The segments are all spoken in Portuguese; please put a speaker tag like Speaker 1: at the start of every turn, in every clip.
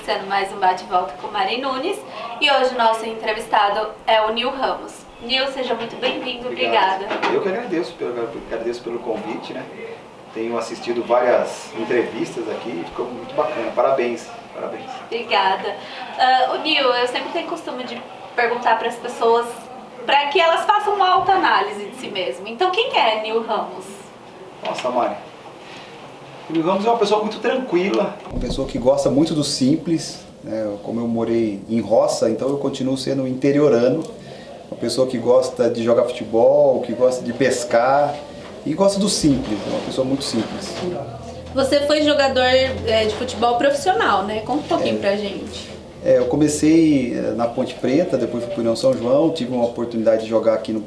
Speaker 1: iniciando mais um bate-volta com Mari Nunes e hoje o nosso entrevistado é o Nil Ramos. Nil, seja muito bem-vindo, obrigada.
Speaker 2: Eu que agradeço pelo convite, né? Tenho assistido várias entrevistas aqui, ficou muito bacana, parabéns.
Speaker 1: Obrigada. Nil, eu sempre tenho costume de perguntar para as pessoas para que elas façam uma autoanálise de si mesmo. Então, quem é Nil Ramos?
Speaker 2: Nossa, Mari. O Nil Ramos é uma pessoa muito tranquila, uma pessoa que gosta muito do simples, né? Como eu morei em roça, então eu continuo sendo interiorano, uma pessoa que gosta de jogar futebol, que gosta de pescar e gosta do simples, uma pessoa muito simples.
Speaker 1: Você foi jogador de futebol profissional, né? Conta um pouquinho pra gente.
Speaker 2: Eu comecei na Ponte Preta, depois fui para o União São João, tive uma oportunidade de jogar aqui no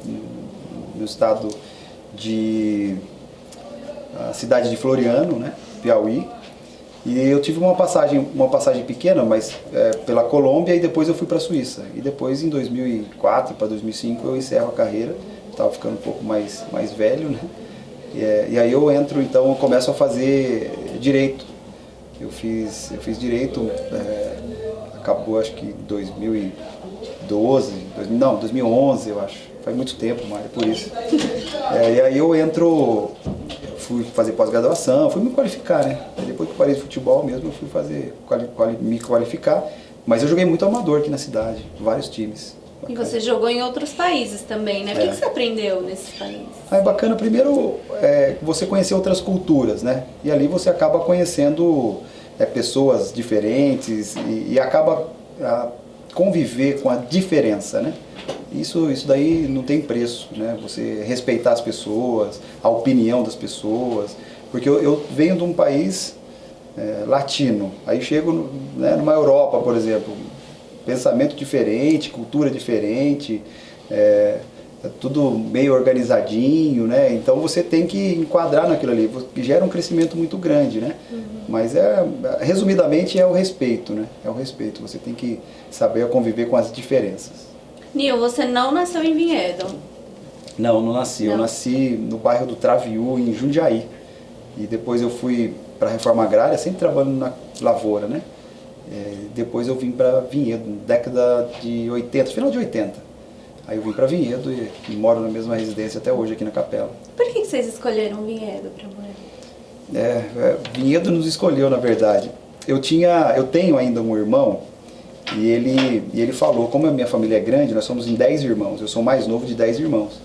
Speaker 2: estado de a cidade de Floriano, né, Piauí, e eu tive uma passagem pequena, mas pela Colômbia, e depois eu fui para a Suíça. E depois em 2004 para 2005 eu encerro a carreira, estava ficando um pouco mais velho, né? E aí eu entro, então eu começo a fazer direito. Eu fiz direito, acabou acho que 2011 eu acho. Faz muito tempo, Mário, por isso. E aí eu entro, fui fazer pós-graduação, fui me qualificar, né? Depois que eu parei de futebol mesmo, eu fui me qualificar. Mas eu joguei muito amador aqui na cidade, vários times.
Speaker 1: E você jogou em outros países também, né? O que você aprendeu nesses países?
Speaker 2: É bacana, primeiro, você conhecer outras culturas, né? E ali você acaba conhecendo pessoas diferentes e acaba conviver com a diferença, né? Isso daí não tem preço, né? Você respeitar as pessoas, a opinião das pessoas, porque eu venho de um país latino, aí chego numa Europa, por exemplo, pensamento diferente, cultura diferente, tudo meio organizadinho, né? Então você tem que enquadrar naquilo ali, que gera um crescimento muito grande, né? Uhum. Mas resumidamente é o respeito, né? É o respeito, você tem que saber conviver com as diferenças.
Speaker 1: Nil, você não nasceu em Vinhedo?
Speaker 2: Não nasci. Não. Eu nasci no bairro do Traviú, em Jundiaí. E depois eu fui para a Reforma Agrária, sempre trabalhando na lavoura, né? Depois eu vim para Vinhedo, década de 80, final de 80. Aí eu vim para Vinhedo e moro na mesma residência até hoje aqui na Capela.
Speaker 1: Por que vocês escolheram Vinhedo para morar?
Speaker 2: Vinhedo nos escolheu, na verdade. Eu tenho ainda um irmão e ele falou, como a minha família é grande, nós somos em 10 irmãos, eu sou o mais novo de 10 irmãos.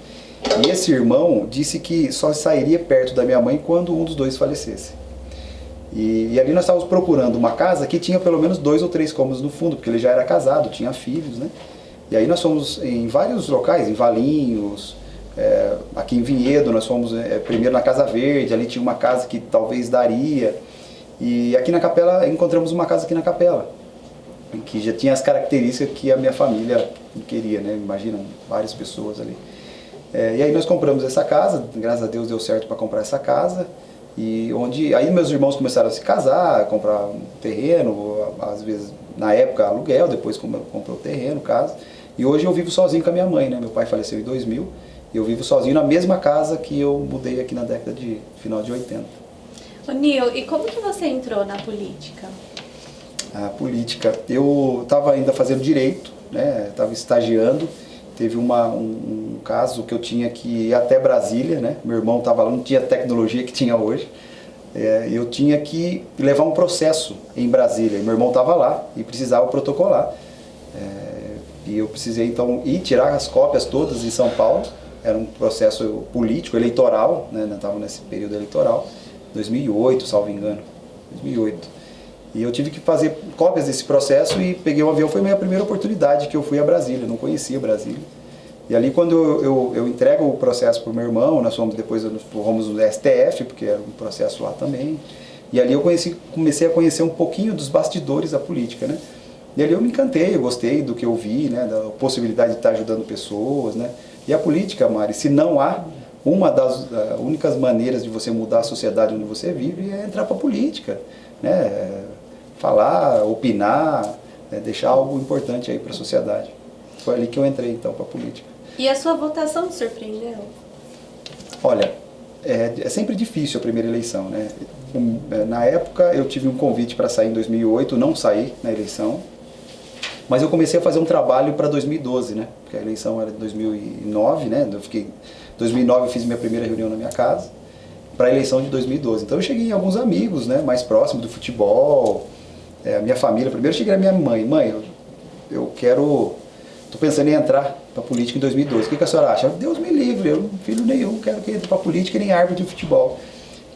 Speaker 2: E esse irmão disse que só sairia perto da minha mãe quando um dos dois falecesse. E ali nós estávamos procurando uma casa que tinha pelo menos 2 ou 3 cômodos no fundo, porque ele já era casado, tinha filhos, né? E aí nós fomos em vários locais, em Valinhos, aqui em Vinhedo, nós fomos primeiro na Casa Verde, ali tinha uma casa que talvez daria. E aqui na Capela, encontramos uma casa aqui na Capela, que já tinha as características que a minha família queria, né? Imagina, várias pessoas ali. E aí nós compramos essa casa, graças a Deus deu certo para comprar essa casa. E aí meus irmãos começaram a se casar, comprar um terreno, às vezes na época aluguel, depois comprou o terreno, casa. E hoje eu vivo sozinho com a minha mãe, né? Meu pai faleceu em 2000 e eu vivo sozinho na mesma casa que eu mudei aqui na década de final de 80.
Speaker 1: Ô Nil, e como que você entrou na política?
Speaker 2: A política, eu estava ainda fazendo direito, né? Estava estagiando. Teve um caso que eu tinha que ir até Brasília, né? Meu irmão estava lá, não tinha a tecnologia que tinha hoje. Eu tinha que levar um processo em Brasília. Meu irmão estava lá e precisava protocolar. E eu precisei então ir tirar as cópias todas em São Paulo. Era um processo político, eleitoral, né? Estava nesse período eleitoral, 2008, salvo engano, 2008. E eu tive que fazer cópias desse processo e peguei um avião, foi a minha primeira oportunidade que eu fui a Brasília, não conhecia Brasília. E ali quando eu entrego o processo para o meu irmão, nós depois fomos no STF, porque era um processo lá também. E ali eu comecei a conhecer um pouquinho dos bastidores da política, né? E ali eu me encantei, eu gostei do que eu vi, né? Da possibilidade de estar ajudando pessoas, né? E a política, Mari, se não há, uma das únicas maneiras de você mudar a sociedade onde você vive é entrar para a política, né? Falar, opinar, né? Deixar algo importante aí para a sociedade. Foi ali que eu entrei então para a política.
Speaker 1: E a sua votação te surpreendeu?
Speaker 2: Olha, é sempre difícil a primeira eleição, né? Na época eu tive um convite para sair em 2008, não saí na eleição, mas eu comecei a fazer um trabalho para 2012, né? Porque a eleição era de 2009, né? Em 2009 eu fiz minha primeira reunião na minha casa, para a eleição de 2012. Então eu cheguei em alguns amigos, né? Mais próximos do futebol, a minha família. Primeiro eu cheguei na minha mãe. Mãe, eu quero... Estou pensando em entrar para política em 2012. O que a senhora acha? Deus me livre, eu filho nenhum quero que entre para política e nem árbitro de futebol.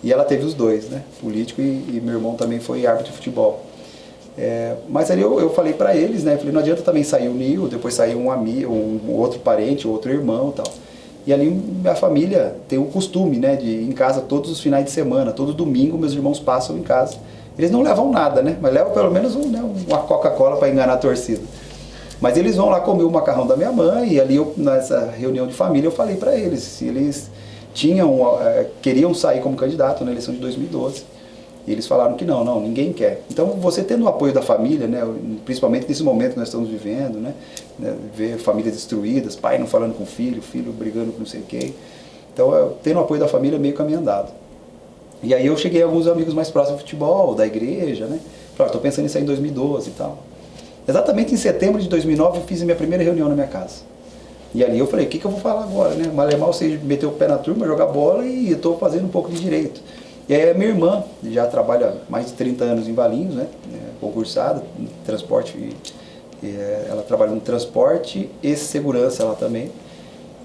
Speaker 2: E ela teve os dois, né? Político e meu irmão também foi árbitro de futebol. Mas ali eu falei para eles, né? Eu falei, não adianta também sair o Nil, depois sair um amigo, um outro parente, outro irmão e tal. E ali minha família tem o costume, né? De ir em casa todos os finais de semana, todo domingo meus irmãos passam em casa. Eles não levam nada, né? Mas levam pelo menos uma Coca-Cola para enganar a torcida. Mas eles vão lá comer o macarrão da minha mãe e ali nessa reunião de família eu falei para eles se eles queriam sair como candidato na eleição de 2012. E eles falaram que não, ninguém quer. Então você tendo o apoio da família, né, principalmente nesse momento que nós estamos vivendo, né, ver famílias destruídas, pai não falando com o filho brigando com não sei quem. Então tendo o apoio da família meio caminho andado. E aí eu cheguei a alguns amigos mais próximos do futebol, da igreja, né, falei, estou pensando em sair em 2012 e tal. Exatamente em setembro de 2009 eu fiz a minha primeira reunião na minha casa. E ali eu falei, o que eu vou falar agora, né? Mal você meteu o pé na turma, jogar bola e eu estou fazendo um pouco de direito. E aí a minha irmã, já trabalha mais de 30 anos em Valinhos, né? Concursada, em transporte, ela trabalha no transporte e segurança lá também.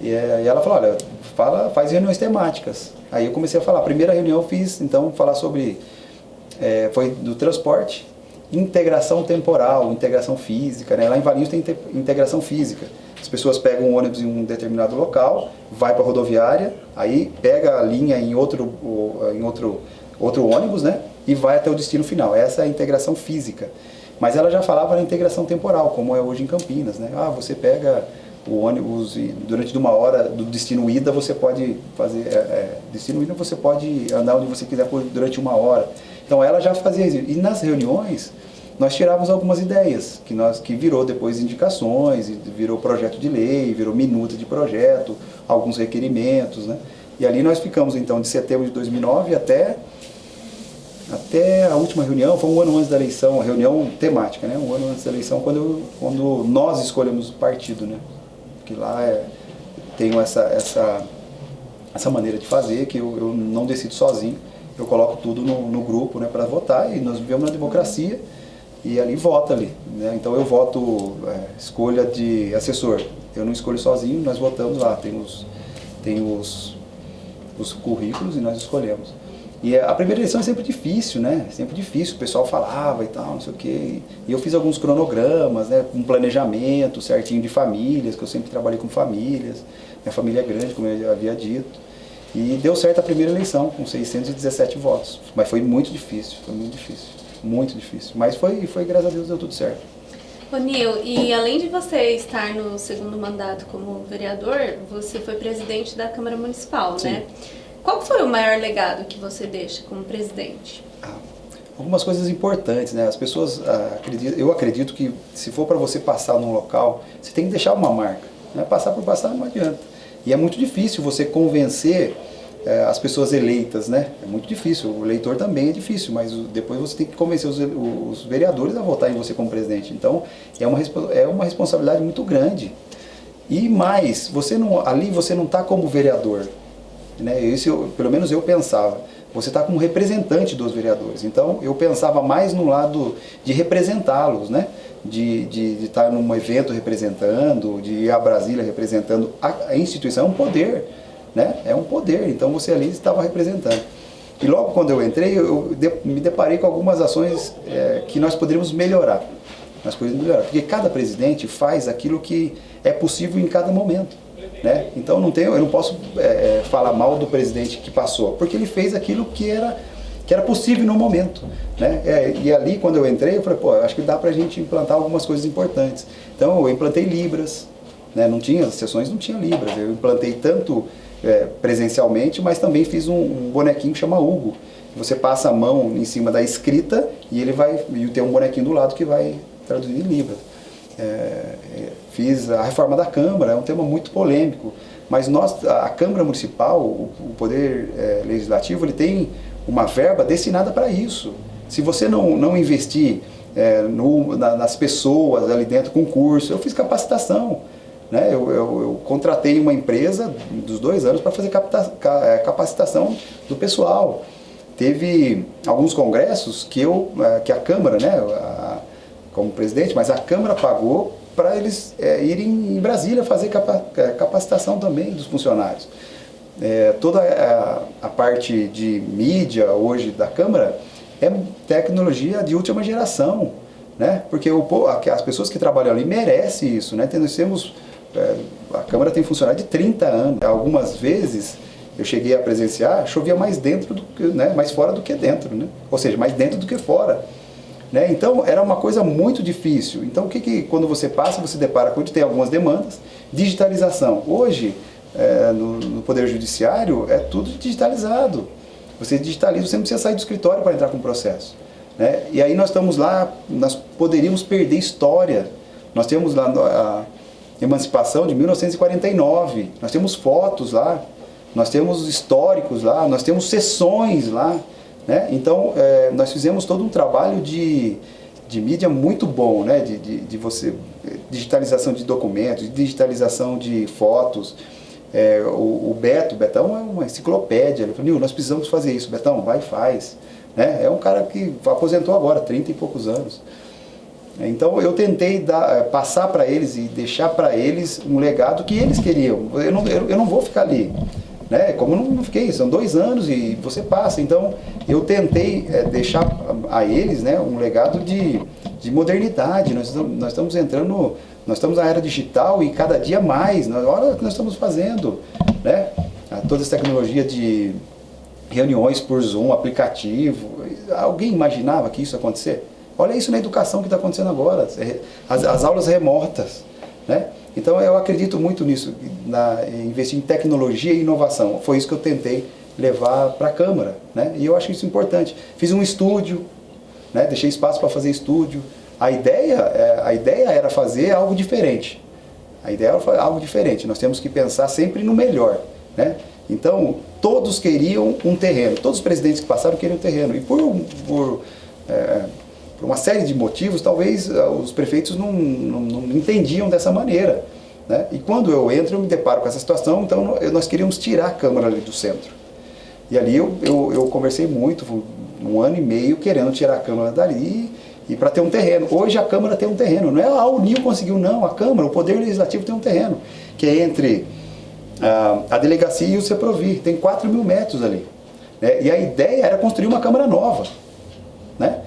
Speaker 2: E ela falou, olha, faz reuniões temáticas. Aí eu comecei a falar, a primeira reunião eu fiz, então, falar sobre, foi do transporte, integração temporal, integração física, né? Lá em Valinhos tem integração física. As pessoas pegam um ônibus em um determinado local, vai para a rodoviária, aí pega a linha em outro ônibus, né? E vai até o destino final. Essa é a integração física. Mas ela já falava na integração temporal, como é hoje em Campinas, né? Você pega o ônibus e durante uma hora do destino ida você pode fazer, destino ida você pode andar onde você quiser durante uma hora. Então ela já fazia isso. E nas reuniões nós tirávamos algumas ideias, que virou depois indicações, virou projeto de lei, virou minuta de projeto, alguns requerimentos, né? E ali nós ficamos então de setembro de 2009 até a última reunião, foi um ano antes da eleição, a reunião temática, né? Um ano antes da eleição, quando nós escolhemos o partido, né? Porque lá tenho essa maneira de fazer, que eu não decido sozinho, eu coloco tudo no grupo, né, para votar, e nós vivemos na democracia, e ali vota ali, né? Então eu voto escolha de assessor, eu não escolho sozinho, nós votamos lá, tem os currículos e nós escolhemos. E a primeira eleição é sempre difícil, né? Sempre difícil, o pessoal falava e tal, não sei o quê. E eu fiz alguns cronogramas, né? Um planejamento certinho de famílias, que eu sempre trabalhei com famílias. Minha família é grande, como eu já havia dito. E deu certo a primeira eleição, com 617 votos. Mas foi muito difícil, muito difícil. Mas foi graças a Deus, deu tudo certo.
Speaker 1: Ô Nil, e além de você estar no segundo mandato como vereador, você foi presidente da Câmara Municipal,
Speaker 2: Sim.
Speaker 1: né? Qual foi o maior legado que você deixa como presidente?
Speaker 2: Algumas coisas importantes, né? As pessoas eu acredito que se for para você passar num local, você tem que deixar uma marca, né? Passar por passar não adianta. E é muito difícil você convencer as pessoas eleitas, né? É muito difícil, o eleitor também é difícil, mas depois você tem que convencer os vereadores a votar em você como presidente. Então é uma responsabilidade muito grande. E mais, ali você não está como vereador, né? Pelo menos eu pensava, você está como representante dos vereadores. Então eu pensava mais no lado de representá-los, né? De estar num evento representando, de ir a Brasília representando a instituição. É um poder, né? É um poder, então você ali estava representando. E logo quando eu entrei, eu me deparei com algumas ações que nós poderíamos melhorar. Porque cada presidente faz aquilo que é possível em cada momento, né? Então eu não posso falar mal do presidente que passou, porque ele fez aquilo que era possível no momento, né? E ali quando eu entrei, eu falei, acho que dá pra gente implantar algumas coisas importantes. Então eu implantei Libras, né? As sessões não tinham Libras, eu implantei tanto presencialmente, mas também fiz um bonequinho que chama Hugo. Você passa a mão em cima da escrita e ele vai, e tem um bonequinho do lado que vai traduzir em Libras. fiz a reforma da Câmara, é um tema muito polêmico, mas a Câmara Municipal, o Poder Legislativo, ele tem uma verba destinada para isso. Se você não investir nas pessoas ali dentro com curso, eu fiz capacitação, né? Eu contratei uma empresa dos 2 anos para fazer capacitação do pessoal. Teve alguns congressos que a Câmara, né, como presidente, mas a Câmara pagou para eles irem em Brasília fazer capacitação também dos funcionários. Toda a parte de mídia hoje da Câmara é tecnologia de última geração, né? Porque as pessoas que trabalham ali merecem isso, né? Nós temos, a Câmara tem funcionário de 30 anos. Algumas vezes eu cheguei a presenciar, chovia mais dentro mais fora do que dentro, né? Ou seja, mais dentro do que fora. Né? Então era uma coisa muito difícil. Então quando você passa, você depara com tem algumas demandas. Digitalização. Hoje, no Poder Judiciário, é tudo digitalizado. Você digitaliza, você não precisa sair do escritório para entrar com o processo. Né? E aí nós estamos lá, nós poderíamos perder história. Nós temos lá a emancipação de 1949, nós temos fotos lá, nós temos históricos lá, nós temos sessões lá. Né? Então, nós fizemos todo um trabalho de mídia muito bom, né? Digitalização de documentos, digitalização de fotos. O Betão é uma enciclopédia. Ele falou, nós precisamos fazer isso. Betão, vai e faz. Né? É um cara que aposentou agora, 30 e poucos anos. Então eu tentei passar para eles e deixar para eles um legado que eles queriam. Eu não vou ficar ali. Né? Como eu não fiquei, são 2 anos e você passa. Então eu tentei deixar a eles, né, um legado de modernidade. Nós estamos entrando, nós estamos na era digital e cada dia mais. Olha o que nós estamos fazendo. Né? Toda essa tecnologia de reuniões por Zoom, aplicativo. Alguém imaginava que isso ia acontecer? Olha isso na educação que está acontecendo agora. As aulas remotas. Né? Então eu acredito muito nisso, investir em tecnologia e inovação. Foi isso que eu tentei levar para a Câmara, né? E eu acho isso importante. Fiz um estúdio, né? Deixei espaço para fazer estúdio. A ideia era fazer algo diferente. A ideia era algo diferente. Nós temos que pensar sempre no melhor, né? Então todos queriam um terreno. Todos os presidentes que passaram queriam um terreno. E por uma série de motivos, talvez os prefeitos não entendiam dessa maneira. Né? E quando eu entro, eu me deparo com essa situação, então nós queríamos tirar a Câmara ali do centro. E ali eu conversei muito, 1 ano e meio, querendo tirar a Câmara dali e para ter um terreno. Hoje a Câmara tem um terreno, não é a Unil conseguiu, não. A Câmara, o Poder Legislativo tem um terreno, que é entre a Delegacia e o CEPROVI, tem 4.000 metros ali. Né? E a ideia era construir uma Câmara nova, né?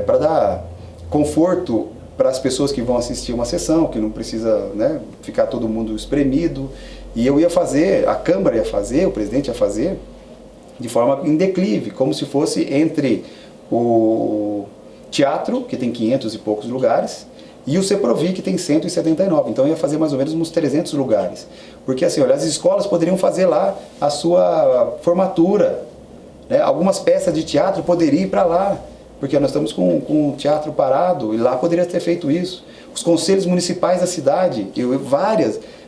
Speaker 2: Para dar conforto para as pessoas que vão assistir uma sessão, que não precisa, né, ficar todo mundo espremido. E eu ia fazer, a Câmara ia fazer, o presidente ia fazer, de forma em declive, como se fosse entre o teatro, que tem 500 e poucos lugares, e o CEPROVI, que tem 179. Então eu ia fazer mais ou menos uns 300 lugares. Porque assim, olha, as escolas poderiam fazer lá a sua formatura, né? Algumas peças de teatro poderiam ir para lá, porque nós estamos com o teatro parado, e lá poderia ter feito isso. Os conselhos municipais da cidade,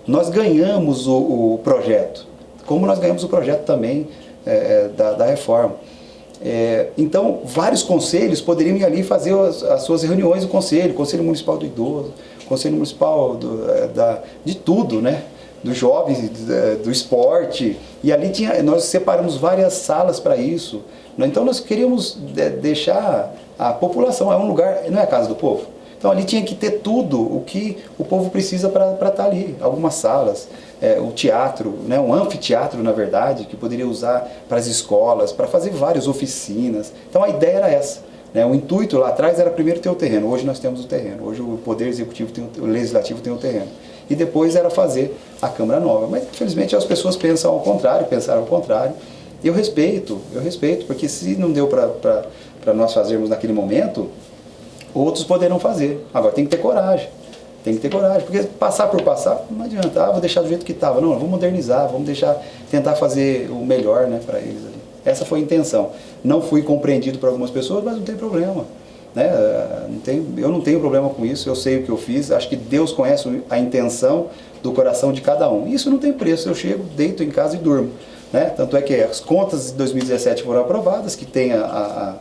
Speaker 2: nós ganhamos o projeto, como nós ganhamos o projeto também da reforma. Então, vários conselhos poderiam ir ali fazer as suas reuniões do Conselho Municipal do Idoso, Conselho Municipal de tudo, né? Dos jovens, do esporte, e ali nós separamos várias salas para isso. Então nós queríamos deixar a população, é um lugar, não é a casa do povo. Então ali tinha que ter tudo o que o povo precisa para estar ali. Algumas salas, o teatro, né, um anfiteatro na verdade, que poderia usar para as escolas, para fazer várias oficinas. Então a ideia era essa. Né? O intuito lá atrás era primeiro ter o terreno, hoje nós temos o terreno. Hoje o Poder Executivo, o Legislativo tem o terreno. E depois era fazer a Câmara Nova. Mas infelizmente as pessoas pensaram ao contrário. Eu respeito, porque se não deu para nós fazermos naquele momento, outros poderão fazer. Agora tem que ter coragem, porque passar por passar não adianta, vou deixar do jeito que estava. Não, vamos modernizar, vamos tentar fazer o melhor, né, para eles ali. Essa foi a intenção. Não fui compreendido por algumas pessoas, mas não tem problema. né? Eu não tenho problema com isso, eu sei o que eu fiz, acho que Deus conhece a intenção do coração de cada um. Isso não tem preço, eu chego, deito em casa e durmo, né? Tanto é que as contas de 2017 foram aprovadas, que tem a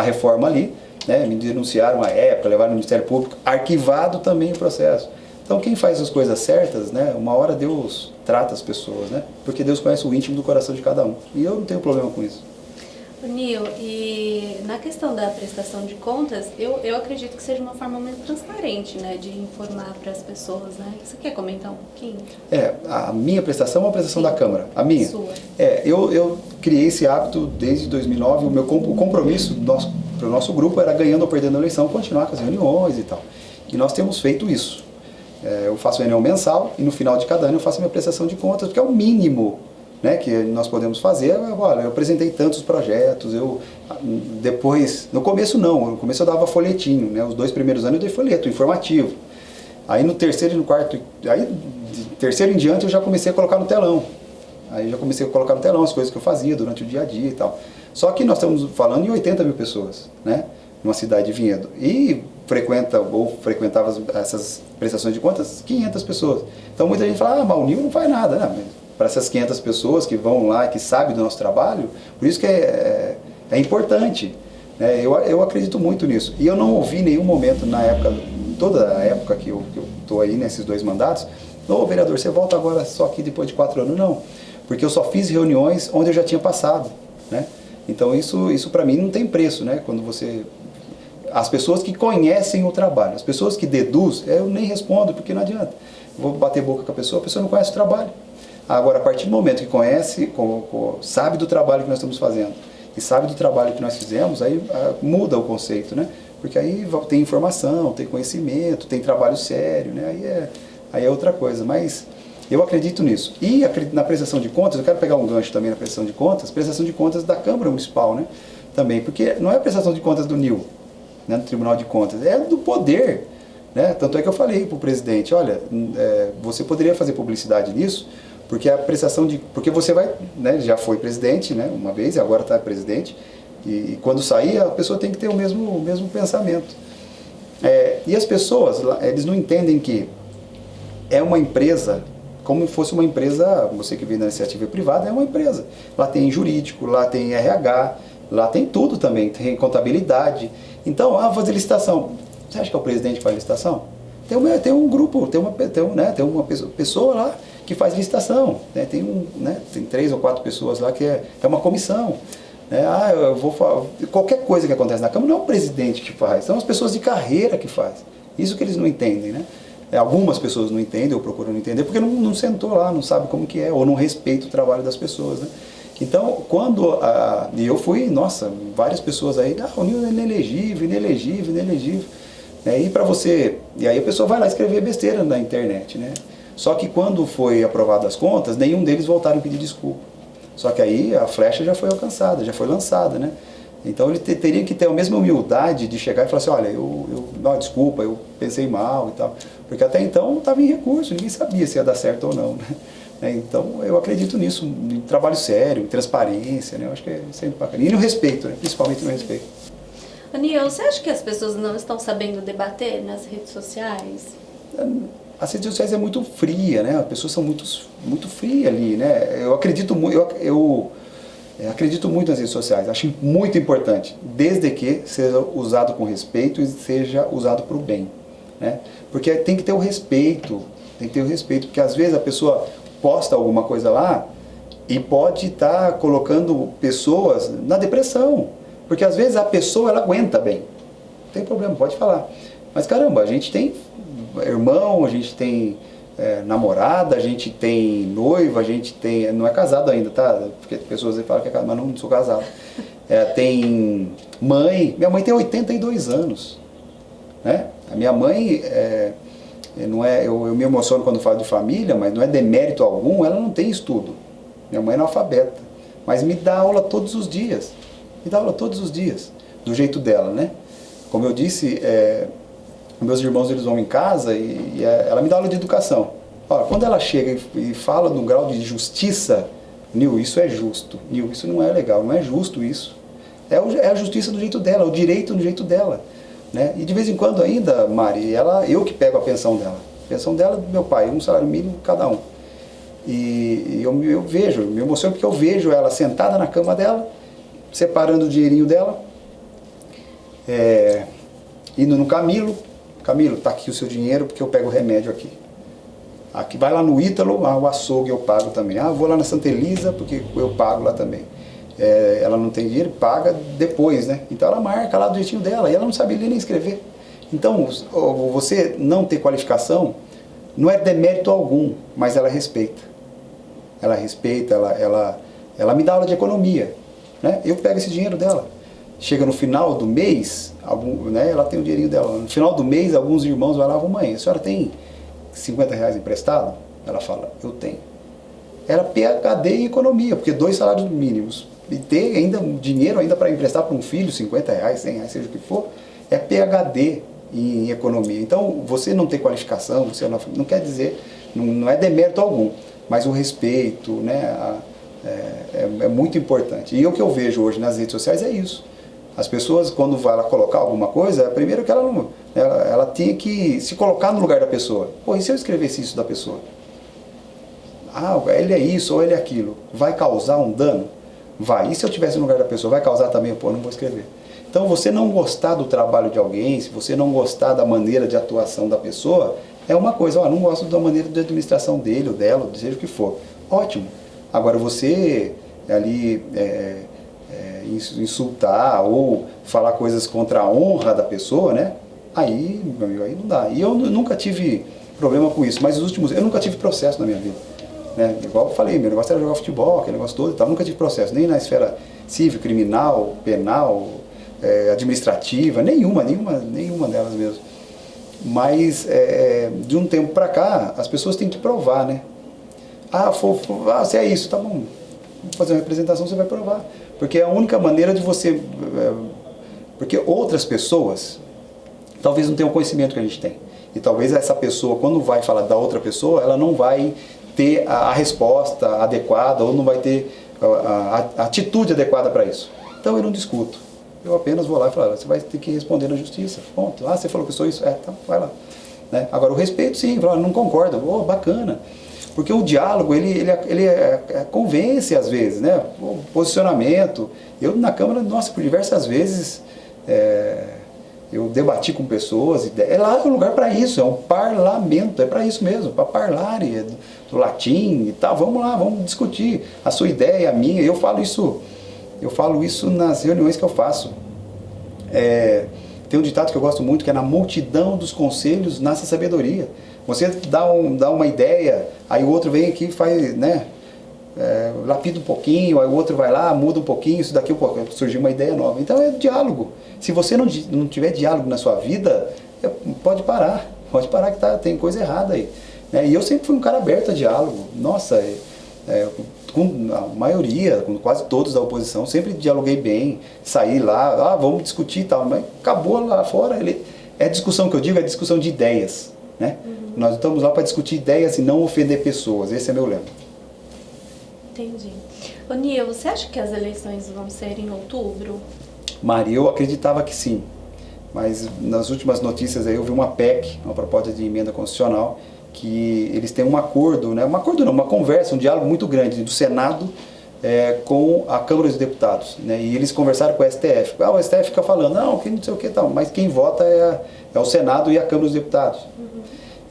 Speaker 2: reforma ali, né? Me denunciaram à época, levaram no Ministério Público, arquivado também o processo. Então quem faz as coisas certas, né? Uma hora Deus trata as pessoas, né? Porque Deus conhece o íntimo do coração de cada um. E eu não tenho problema com isso.
Speaker 3: Nil, e na questão da prestação de contas, eu acredito que seja uma forma muito transparente, né, de informar para as pessoas, né? Você quer comentar um pouquinho?
Speaker 2: A minha prestação ou a prestação da Câmara? A minha?
Speaker 3: Sua.
Speaker 2: Eu criei esse hábito desde 2009, o compromisso para o nosso grupo era, ganhando ou perdendo a eleição, continuar com as reuniões e tal. E nós temos feito isso. Eu faço reunião mensal e no final de cada ano eu faço a minha prestação de contas, porque é o mínimo, né, que nós podemos fazer. Olha, eu apresentei tantos projetos, depois, no começo eu dava folhetinho, né, os 2 primeiros anos eu dei folheto informativo. Aí no terceiro e no quarto, aí de terceiro em diante eu já comecei a colocar no telão. Aí já comecei a colocar no telão as coisas que eu fazia durante o dia a dia e tal. Só que nós estamos falando em 80 mil pessoas, né, numa cidade de Vinhedo. E frequentava essas prestações de contas 500 pessoas. Então muita gente fala, mas o Nil não faz nada, né? Mas para essas 500 pessoas que vão lá, que sabem do nosso trabalho, por isso que é importante, né? Eu acredito muito nisso. E eu não ouvi em nenhum momento na época, toda a época que eu estou aí nesses 2 mandatos, ô vereador, você volta agora só aqui depois de 4 anos? Não, porque eu só fiz reuniões onde eu já tinha passado, né? Então isso para mim não tem preço, né? Quando você... As pessoas que conhecem o trabalho, as pessoas que deduzem, eu nem respondo, porque não adianta. Eu vou bater boca com a pessoa não conhece o trabalho. Agora, a partir do momento que conhece, sabe do trabalho que nós estamos fazendo e sabe do trabalho que nós fizemos, aí muda o conceito, né? Porque aí tem informação, tem conhecimento, tem trabalho sério, né? Aí é outra coisa, mas eu acredito nisso. E na prestação de contas, eu quero pegar um gancho também na prestação de contas da Câmara Municipal, né? Também, porque não é a prestação de contas do NIL, né, no Tribunal de Contas, é do poder, né? Tanto é que eu falei para o presidente, olha, você poderia fazer publicidade nisso, porque a prestação porque você vai, né, já foi presidente, né, uma vez e agora está presidente, e quando sair a pessoa tem que ter o mesmo pensamento. E as pessoas, eles não entendem que é uma empresa, como se fosse uma empresa, você que vem da iniciativa privada, é uma empresa. Lá tem jurídico, lá tem RH, lá tem tudo também, tem contabilidade. Então, fazer licitação. Você acha que é o presidente que faz licitação? Tem um grupo, tem uma pessoa lá que faz licitação. Né? Tem 3 ou 4 pessoas lá que é uma comissão. Né? Qualquer coisa que acontece na Câmara não é o presidente que faz, são as pessoas de carreira que faz. Isso que eles não entendem, né? Algumas pessoas não entendem, ou procuram não entender, porque não sentou lá, não sabe como que é, ou não respeita o trabalho das pessoas, né? Então, e eu fui, nossa, várias pessoas aí, o Nil é inelegível. E aí a pessoa vai lá escrever besteira na internet, né? Só que quando foi aprovado as contas, nenhum deles voltaram a pedir desculpa. Só que aí a flecha já foi alcançada, já foi lançada, né? Então ele teria que ter a mesma humildade de chegar e falar assim, olha, não, desculpa, eu pensei mal e tal. Porque até então estava em recurso, ninguém sabia se ia dar certo ou não, né? Então, eu acredito nisso, em trabalho sério, em transparência, né? Eu acho que é sempre bacana. E no respeito, né? Principalmente no respeito.
Speaker 3: Daniel, você acha que as pessoas não estão sabendo debater nas redes sociais?
Speaker 2: As redes sociais é muito fria, né? As pessoas são muito frias ali, né? Eu acredito muito nas redes sociais, acho muito importante, desde que seja usado com respeito e seja usado para o bem, né? Porque tem que ter o respeito, porque às vezes a pessoa posta alguma coisa lá e pode estar colocando pessoas na depressão, porque às vezes a pessoa ela aguenta bem, não tem problema, pode falar, mas caramba, a gente tem irmão, a gente tem namorada, a gente tem noiva, a gente tem, não é casado ainda, tá? Porque pessoas falam que é casado, mas não sou casado. Tem mãe, minha mãe tem 82 anos, né? A minha mãe não é, eu me emociono quando falo de família, mas não é demérito algum, ela não tem estudo. Minha mãe é analfabeta, mas me dá aula todos os dias. Do jeito dela, né? Como eu disse, meus irmãos eles vão em casa e ela me dá aula de educação. Olha, quando ela chega e fala num grau de justiça, Nil, isso é justo. Nil, isso não é legal, não é justo isso. É a justiça do jeito dela, o direito do jeito dela. né? E de vez em quando ainda, Mari, eu que pego a pensão dela. A pensão dela do meu pai, um salário mínimo cada um. E eu vejo, me emociono porque eu vejo ela sentada na cama dela, separando o dinheirinho dela, indo no Camilo, tá aqui o seu dinheiro porque eu pego o remédio aqui. Aqui vai lá no Ítalo, o açougue eu pago também. Eu vou lá na Santa Elisa porque eu pago lá também. Ela não tem dinheiro, paga depois, né? Então ela marca lá do jeitinho dela e ela não sabe ler nem escrever. Então, você não ter qualificação não é demérito algum, mas ela respeita. Ela respeita, ela me dá aula de economia, né? Eu pego esse dinheiro dela. Chega no final do mês, né, ela tem o dinheirinho dela. No final do mês, alguns irmãos vão lá, mãe, a senhora tem R$50 emprestado? Ela fala, eu tenho. Era PhD em economia, porque 2 salários mínimos. E ter ainda dinheiro ainda para emprestar para um filho, R$50, R$100, seja o que for, é PhD em economia. Então, você não ter qualificação, você não quer dizer, não é demérito algum, mas o respeito, né, é muito importante. E o que eu vejo hoje nas redes sociais é isso. As pessoas, quando vai lá colocar alguma coisa, primeiro que ela tinha que se colocar no lugar da pessoa. Pô, e se eu escrevesse isso da pessoa? Ele é isso ou ele é aquilo. Vai causar um dano? Vai. E se eu estivesse no lugar da pessoa, vai causar também? Pô, não vou escrever. Então, você não gostar do trabalho de alguém, se você não gostar da maneira de atuação da pessoa, é uma coisa. Não gosto da maneira de administração dele ou dela, seja o que for. Ótimo. Agora, você ali insultar ou falar coisas contra a honra da pessoa, né? Aí, meu amigo, aí não dá. E eu nunca tive problema com isso, mas eu nunca tive processo na minha vida. Né? Igual eu falei, meu negócio era jogar futebol, aquele negócio todo e tal. Nunca tive processo, nem na esfera civil, criminal, penal, administrativa, nenhuma delas mesmo. Mas de um tempo pra cá, as pessoas têm que provar, né? Se é isso, tá bom. Vou fazer uma representação, você vai provar. Porque é a única maneira de você... Porque outras pessoas talvez não tenham o conhecimento que a gente tem. E talvez essa pessoa, quando vai falar da outra pessoa, ela não vai ter a resposta adequada ou não vai ter a atitude adequada para isso. Então eu não discuto. Eu apenas vou lá e falo, você vai ter que responder na justiça. Ponto. Você falou que eu sou isso? Tá, vai lá. Né? Agora o respeito, sim. Não concordo. Bacana. Porque o diálogo, ele convence às vezes, né? O posicionamento. Eu na Câmara, nossa, por diversas vezes, eu debati com pessoas. Lá é um lugar para isso, é um parlamento, é para isso mesmo, para parlare, do latim e tal. Vamos lá, vamos discutir a sua ideia, a minha. Eu falo isso nas reuniões que eu faço. Tem um ditado que eu gosto muito, que é na multidão dos conselhos nasce a sabedoria. Você dá uma ideia, aí o outro vem aqui e faz, né, lapida um pouquinho, aí o outro vai lá, muda um pouquinho, isso daqui surgiu uma ideia nova. Então é diálogo. Se você não tiver diálogo na sua vida, pode parar que tem coisa errada aí. Né? E eu sempre fui um cara aberto a diálogo. Nossa, com a maioria, com quase todos da oposição, sempre dialoguei bem, saí lá, vamos discutir e tal, mas acabou lá fora. Discussão que eu digo, é discussão de ideias. Né? Nós estamos lá para discutir ideias e não ofender pessoas. Esse é meu lema.
Speaker 3: Entendi. Ô Nil, você acha que as eleições vão ser em outubro?
Speaker 2: Mari, eu acreditava que sim. Mas nas últimas notícias aí eu vi uma PEC, uma proposta de emenda constitucional, que eles têm um acordo, né? Uma conversa, um diálogo muito grande do Senado com a Câmara dos Deputados. Né? E eles conversaram com o STF. O STF fica falando, que não sei o que tal, mas quem vota é o Senado e a Câmara dos Deputados.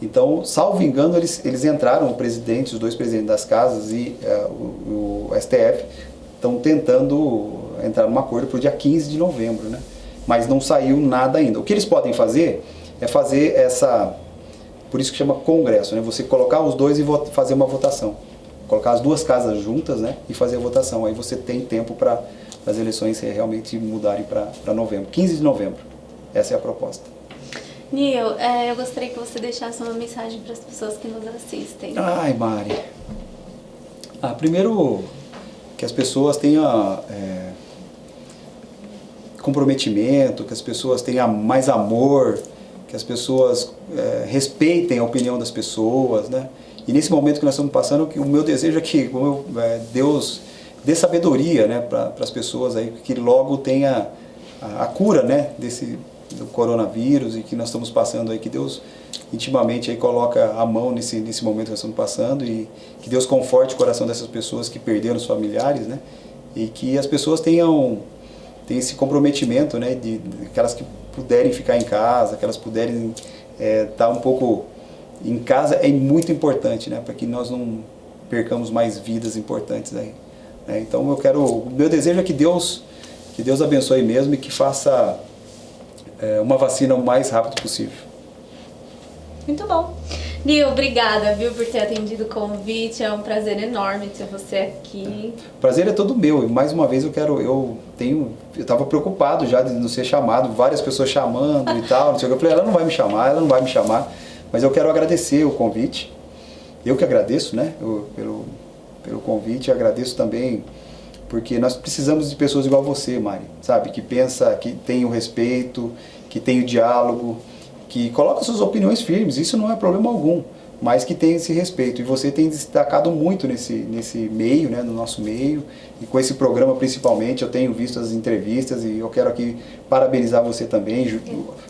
Speaker 2: Então, salvo engano, eles entraram, os dois presidentes das casas e o STF estão tentando entrar num acordo para o dia 15 de novembro, né? Mas não saiu nada ainda. O que eles podem fazer é fazer por isso que chama congresso, né? Você colocar os dois e fazer uma votação. Colocar as duas casas juntas, né? E fazer a votação. Aí você tem tempo para as eleições realmente mudarem para novembro. 15 de novembro. Essa é a proposta.
Speaker 3: Nil, eu gostaria que você deixasse uma mensagem para as pessoas que nos assistem.
Speaker 2: Ai, Mari. Primeiro, que as pessoas tenham comprometimento, que as pessoas tenham mais amor, que as pessoas respeitem a opinião das pessoas, né? E nesse momento que nós estamos passando, o meu desejo é que Deus dê sabedoria, né, para as pessoas aí, que logo tenha a cura, né, do coronavírus e que nós estamos passando aí, que Deus intimamente aí coloca a mão nesse momento que nós estamos passando e que Deus conforte o coração dessas pessoas que perderam os familiares, né? E que as pessoas tenham esse comprometimento, né? De aquelas que puderem ficar em casa, que elas puderem estar um pouco em casa, é muito importante, né? Para que nós não percamos mais vidas importantes aí, né? Então o meu desejo é que Deus abençoe mesmo e que faça uma vacina o mais rápido possível.
Speaker 3: Muito bom. Nil, obrigada, viu, por ter atendido o convite. É um prazer enorme ter você aqui.
Speaker 2: O prazer é todo meu. E mais uma vez eu estava preocupado já de não ser chamado, várias pessoas chamando e tal. Não sei o que. Eu falei, ela não vai me chamar. Mas eu quero agradecer o convite. Eu que agradeço, né, pelo convite. Agradeço também porque nós precisamos de pessoas igual você, Mari, sabe? Que pensa, que tem o respeito, que tem o diálogo, que coloca suas opiniões firmes, isso não é problema algum, mas que tem esse respeito. E você tem destacado muito nesse meio, né, no nosso meio, e com esse programa principalmente, eu tenho visto as entrevistas e eu quero aqui parabenizar você também,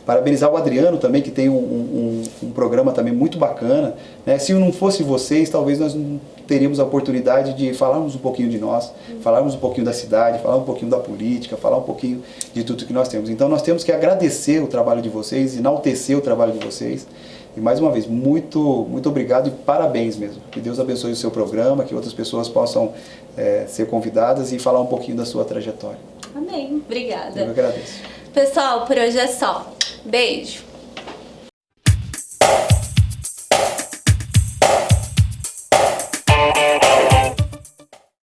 Speaker 2: parabenizar o Adriano também, que tem um programa também muito bacana, né? Se não fosse vocês, talvez nós não teríamos a oportunidade de falarmos um pouquinho de nós, falarmos um pouquinho da cidade, falar um pouquinho da política, falar um pouquinho de tudo que nós temos. Então nós temos que agradecer o trabalho de vocês, enaltecer o trabalho de vocês. E mais uma vez, muito obrigado e parabéns mesmo. Que Deus abençoe o seu programa, que outras pessoas possam ser convidadas e falar um pouquinho da sua trajetória.
Speaker 3: Amém. Obrigada.
Speaker 2: Eu agradeço.
Speaker 3: Pessoal, por hoje é só. Beijo.